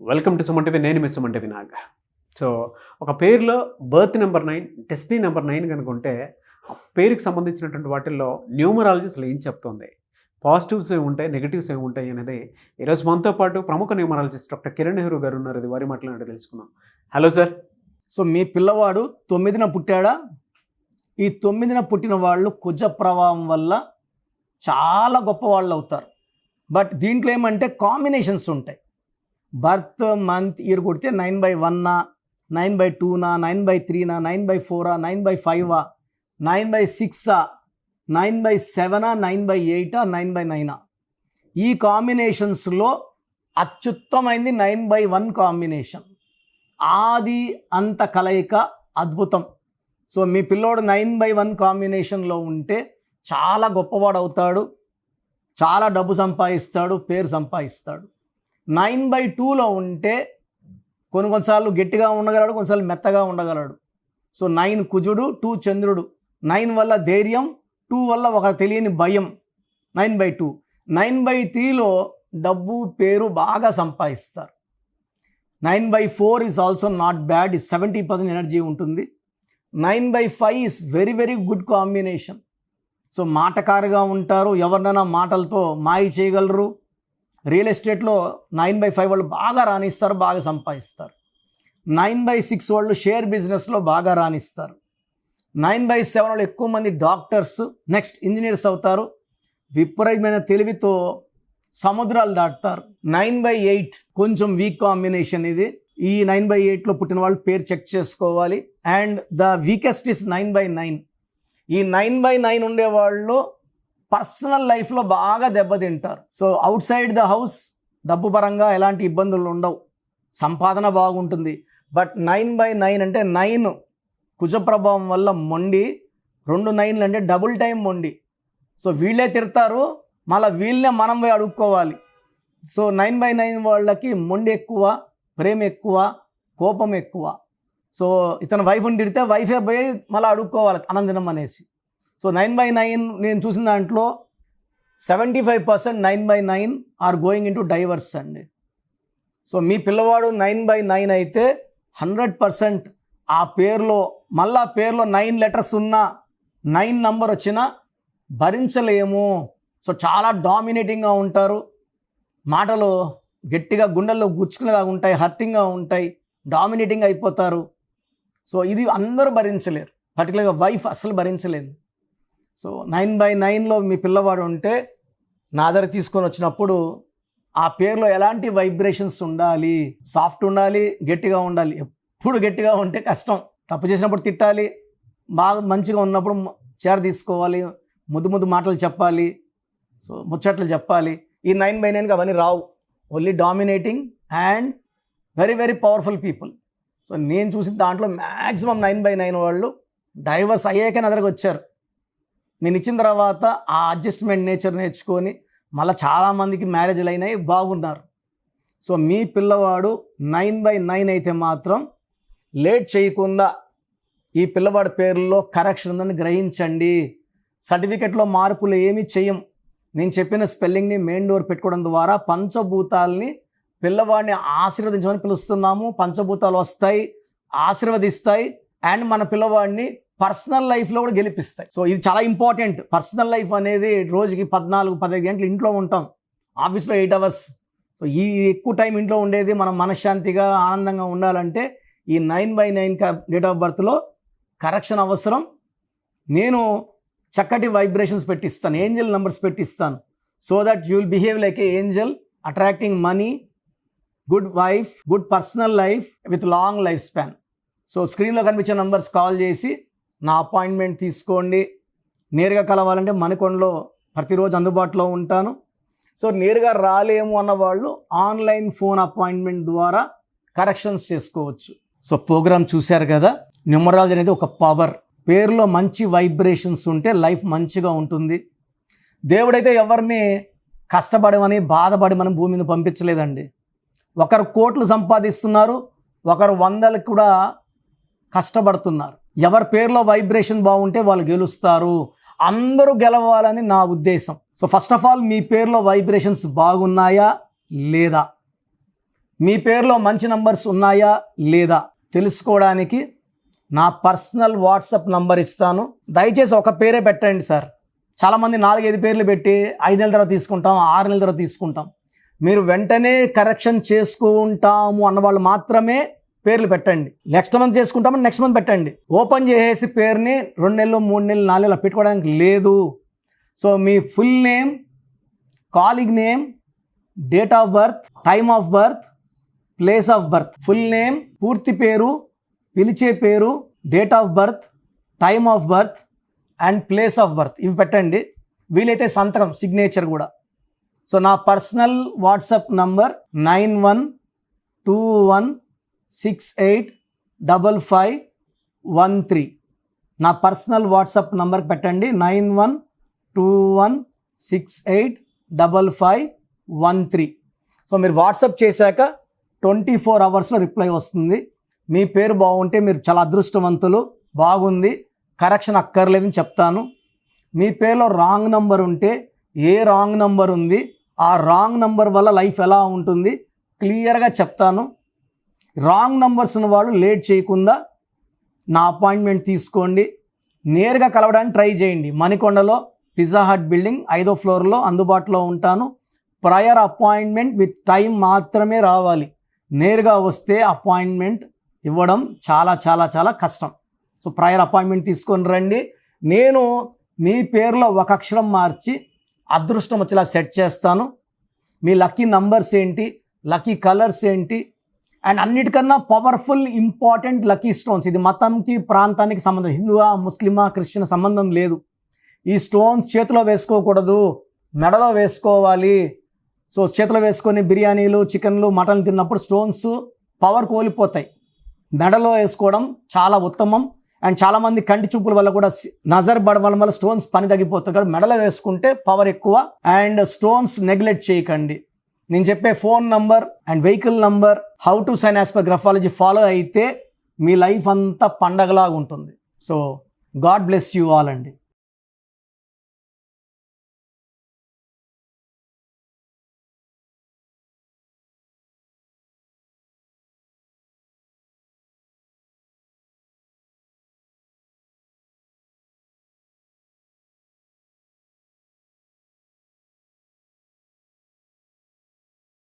Welcome to Suman TV. నేను మీ Suman TV Nag. So ఒక పేరులో బర్త్ నెంబర్ 9, డెస్టినీ నెంబర్ 9 కనుక ఉంటే ఆ పేరుకి సంబంధించినటువంటి వాటిల్లో న్యూమరాలజీ అసలు ఏం చెప్తుంది, పాజిటివ్స్ ఏముంటాయి, నెగిటివ్స్ ఏముంటాయి అనేది ఈరోజు మనతో పాటు ప్రముఖ న్యూమరాలజిస్ట్ డాక్టర్ కిరణ్ నెహ్రూ గారు ఉన్నారు. ఇది వారి మాటలు తెలుసుకుందాం. Hello sir. సో మీ పిల్లవాడు 9న పుట్టాడా? ఈ 9న పుట్టిన వాళ్ళు కుజ ప్రభావం వల్ల చాలా గొప్ప వాళ్ళు అవుతారు. బట్ దీంట్లో ఏమంటే కాంబినేషన్స్ ఉంటాయి. బర్త్ మంత్ ఇయర్ కొడితే 9/1, 9/2, 9/3, 9/4, 9/5, 9/6, 9/7, 9/8, 9/9. ఈ కాంబినేషన్స్లో అత్యుత్తమైంది 9/1 కాంబినేషన్. ఆది అంత కలయిక అద్భుతం. సో మీ పిల్లోడు 9/1 కాంబినేషన్లో ఉంటే చాలా గొప్పవాడు అవుతాడు, చాలా డబ్బు సంపాదిస్తాడు, పేరు సంపాదిస్తాడు. 9/2లో ఉంటే కొన్నిసార్లు గట్టిగా ఉండగలడు, కొన్నిసార్లు మెత్తగా ఉండగలడు. సో 9 కుజుడు, 2 చంద్రుడు. 9 వల్ల ధైర్యం, 2 వల్ల ఒక తెలియని భయం. 9/2. 9/3లో డబ్బు పేరు బాగా సంపాదిస్తారు. 9/4 is also not bad, 70% energy ఉంటుంది. 9/5 is very very good combination. So మాటకారుగా ఉంటారు, ఎవరినైనా మాటలతో మాయ చేయగలరు. రియల్ ఎస్టేట్లో 9/5 వాళ్ళు బాగా రాణిస్తారు, బాగా సంపాదిస్తారు. 9/6 వాళ్ళు షేర్ బిజినెస్లో బాగా రాణిస్తారు. 9/7 వాళ్ళు ఎక్కువ మంది డాక్టర్స్, నెక్స్ట్ ఇంజనీర్స్ అవుతారు. విపరీతమైన తెలివితో సముద్రాలు దాటుతారు. 9/8 కొంచెం వీక్ కాంబినేషన్ ఇది. ఈ 9/8లో పుట్టిన వాళ్ళు పేరు చెక్ చేసుకోవాలి. And the weakest is 9/9. ఈ 9/9 ఉండేవాళ్ళు పర్సనల్ లైఫ్లో బాగా దెబ్బతింటారు. So outside the house డబ్బు పరంగా ఎలాంటి ఇబ్బందులు ఉండవు, సంపాదన బాగుంటుంది. బట్ 9/9 అంటే 9 కుజ ప్రభావం వల్ల మొండి, 2 9లు అంటే డబుల్ టైం మొండి. సో వీళ్ళే తిడతారు, మళ్ళీ వీళ్ళనే మనం పోయి అడుక్కోవాలి. సో 9/9 వాళ్ళకి మొండి ఎక్కువ, ప్రేమ ఎక్కువ, కోపం ఎక్కువ. సో ఇతను వైఫ్ని తిడితే వైఫే పోయి మళ్ళీ అడుక్కోవాలి అనందినం అనేసి. సో 9/9 నేను చూసిన దాంట్లో 75% 9/9 ఆర్ గోయింగ్ ఇంటూ డైవర్స్ అండి. సో మీ పిల్లవాడు 9/9 అయితే 100% ఆ పేరులో మళ్ళా పేరులో 9 లెటర్స్ ఉన్నా, 9 నంబర్ వచ్చినా భరించలేము. సో చాలా డామినేటింగ్గా ఉంటారు, మాటలు గట్టిగా గుండెల్లో గుచ్చుకునేలాగా ఉంటాయి, హర్టింగ్గా ఉంటాయి, డామినేటింగ్ అయిపోతారు. సో ఇది అందరూ భరించలేరు, పర్టికులర్గా వైఫ్ అస్సలు భరించలేదు. సో 9/9లో మీ పిల్లవాడు ఉంటే నా దగ్గర తీసుకొని వచ్చినప్పుడు ఆ పేరులో ఎలాంటి వైబ్రేషన్స్ ఉండాలి, సాఫ్ట్ ఉండాలి, గట్టిగా ఉండాలి. ఎప్పుడు గట్టిగా ఉంటే కష్టం. తప్పు చేసినప్పుడు తిట్టాలి, బాగా మంచిగా ఉన్నప్పుడు చేర తీసుకోవాలి, ముద్దు ముద్దు మాటలు చెప్పాలి, సో ముచ్చట్లు చెప్పాలి. ఈ 9/9కి అవన్నీ రావు, only dominating and very very powerful people. So నేను చూసిన దాంట్లో మ్యాక్సిమం 9/9 వాళ్ళు డైవర్స్ అయ్యాక నా దగ్గరకు వచ్చారు. నేను ఇచ్చిన తర్వాత ఆ అడ్జస్ట్మెంట్ నేచర్ నేర్చుకొని మళ్ళీ చాలామందికి మ్యారేజ్లు అయినాయి, బాగున్నారు. సో మీ పిల్లవాడు 9/9 అయితే మాత్రం లేట్ చేయకుండా ఈ పిల్లవాడి పేర్లలో కరెక్షన్ ఉందని గ్రహించండి. సర్టిఫికెట్లో మార్పులు ఏమీ చేయం. నేను చెప్పిన స్పెల్లింగ్ని మెయిన్ డోర్ పెట్టుకోవడం ద్వారా పంచభూతాలని పిల్లవాడిని ఆశీర్వదించమని పిలుస్తున్నాము. పంచభూతాలు వస్తాయి, ఆశీర్వదిస్తాయి, అండ్ మన పిల్లవాడిని పర్సనల్ లైఫ్లో కూడా గెలిపిస్తాయి. సో ఇది చాలా ఇంపార్టెంట్. పర్సనల్ లైఫ్ అనేది రోజుకి 14-15 గంటలు ఇంట్లో ఉంటాం, ఆఫీస్లో 8 అవర్స్. సో ఈ ఎక్కువ టైం ఇంట్లో ఉండేది మనం మనశ్శాంతిగా ఆనందంగా ఉండాలంటే ఈ 9/9 డేట్ ఆఫ్ బర్త్లో కరెక్షన్ అవసరం. నేను చక్కటి వైబ్రేషన్స్ పెట్టిస్తాను, ఏంజల్ నెంబర్స్ పెట్టిస్తాను. So that you will behave like a angel, attracting money, good wife, good personal life with long life span. So స్క్రీన్లో కనిపించే నంబర్స్ కాల్ చేసి నా అపాయింట్మెంట్ తీసుకోండి. నేరుగా కలవాలంటే మణికొండలో ప్రతిరోజు అందుబాటులో ఉంటాను. సో నేరుగా రాలేము అన్న వాళ్ళు ఆన్లైన్ ఫోన్ అపాయింట్మెంట్ ద్వారా కరెక్షన్స్ చేసుకోవచ్చు. సో ప్రోగ్రామ్ చూశారు కదా. న్యూమరాలజీ అనేది ఒక పవర్. పేరులో మంచి వైబ్రేషన్స్ ఉంటే లైఫ్ మంచిగా ఉంటుంది. దేవుడైతే ఎవరిని కష్టపడమని బాధపడి మనం భూమి మీద పంపించలేదండి. ఒకరు కోట్లు సంపాదిస్తున్నారు, ఒకరు 100లకు కూడా కష్టపడుతున్నారు. ఎవరి పేరులో వైబ్రేషన్ బాగుంటే వాళ్ళు గెలుస్తారు. అందరూ గెలవాలని నా ఉద్దేశం. సో ఫస్ట్ ఆఫ్ ఆల్ మీ పేరులో వైబ్రేషన్స్ బాగున్నాయా లేదా? మీ పేరులో మంచి నంబర్స్ ఉన్నాయా లేదా తెలుసుకోవడానికి నా పర్సనల్ వాట్సాప్ నంబర్ ఇస్తాను. దయచేసి ఒక పేరే పెట్టండి సార్. చాలామంది 4-5 పేర్లు పెట్టి 5 నెలల తర్వాత తీసుకుంటాం, 6 నెలల తర్వాత తీసుకుంటాం. మీరు వెంటనే కరెక్షన్ చేసుకుంటాము అన్నవాళ్ళు మాత్రమే పేర్లు పెట్టండి. నెక్స్ట్ మంత్ చేసుకుంటామని నెక్స్ట్ మంత్ పెట్టండి. ఓపెన్ చేసేసి పేరుని 2 నెలలు 3 నెలలు 4 నెలలు పెట్టుకోవడానికి లేదు. సో మీ full name, calling name, date of birth, time of birth, place of birth, full name, పూర్తి పేరు, పిలిచే పేరు, date of birth, time of birth and place of birth ఇవి పెట్టండి. వీలైతే సంతకం, సిగ్నేచర్ కూడా. సో నా పర్సనల్ వాట్సాప్ నంబర్ 9121685513. నా పర్సనల్ వాట్సాప్ నంబర్కి పెట్టండి 9121685513. సో మీరు వాట్సాప్ చేశాక 24 అవర్స్లో రిప్లై వస్తుంది. మీ పేరు బాగుంటే మీరు చాలా అదృష్టవంతులు, బాగుంది, కరెక్షన్ అక్కర్లేదని చెప్తాను. మీ పేరులో రాంగ్ నంబర్ ఉంటే ఏ రాంగ్ నంబర్ ఉంది, ఆ రాంగ్ నంబర్ వల్ల లైఫ్ ఎలా ఉంటుంది క్లియర్గా చెప్తాను. రాంగ్ నంబర్స్ ఉన్న వాళ్ళు లేట్ చేయకుండా నా అపాయింట్మెంట్ తీసుకోండి. నేరుగా కలవడానికి ట్రై చేయండి. మణికొండలో పిజ్జా హట్ బిల్డింగ్ 5వ ఫ్లోర్లో అందుబాటులో ఉంటాను. ప్రయర్ అపాయింట్మెంట్ విత్ టైం మాత్రమే రావాలి. నేరుగా వస్తే అపాయింట్మెంట్ ఇవ్వడం చాలా చాలా చాలా కష్టం. సో ప్రయర్ అపాయింట్మెంట్ తీసుకొని రండి. నేను మీ పేరులో ఒక అక్షరం మార్చి అదృష్టం వచ్చేలా సెట్ చేస్తాను. మీ లక్కీ నంబర్స్ ఏంటి, లక్కీ కలర్స్ ఏంటి, అండ్ అన్నిటికన్నా పవర్ఫుల్ ఇంపార్టెంట్ లక్కీ స్టోన్స్. ఇది మతంకి ప్రాంతానికి సంబంధం, హిందువా ముస్లిమా క్రిస్టియన్ సంబంధం లేదు. ఈ స్టోన్స్ చేతిలో వేసుకోకూడదు, మెడలో వేసుకోవాలి. సో చేతిలో వేసుకొని బిర్యానీలు, చికెన్లు, మటన్లు తిన్నప్పుడు స్టోన్స్ పవర్ కోల్పోతాయి. మెడలో వేసుకోవడం చాలా ఉత్తమం. అండ్ చాలామంది కంటి చూపుల వల్ల కూడా నజర్ పడడం వల్ల స్టోన్స్ పని తగ్గిపోతుంది. కాబట్టి మెడలో వేసుకుంటే పవర్ ఎక్కువ. అండ్ స్టోన్స్ నెగ్లెక్ట్ చేయకండి. నేను చెప్పే phone number and vehicle number, how to sign as per graphology follow అయితే మీ లైఫ్ అంతా పండగలాగా ఉంటుంది. So God bless you all అండి.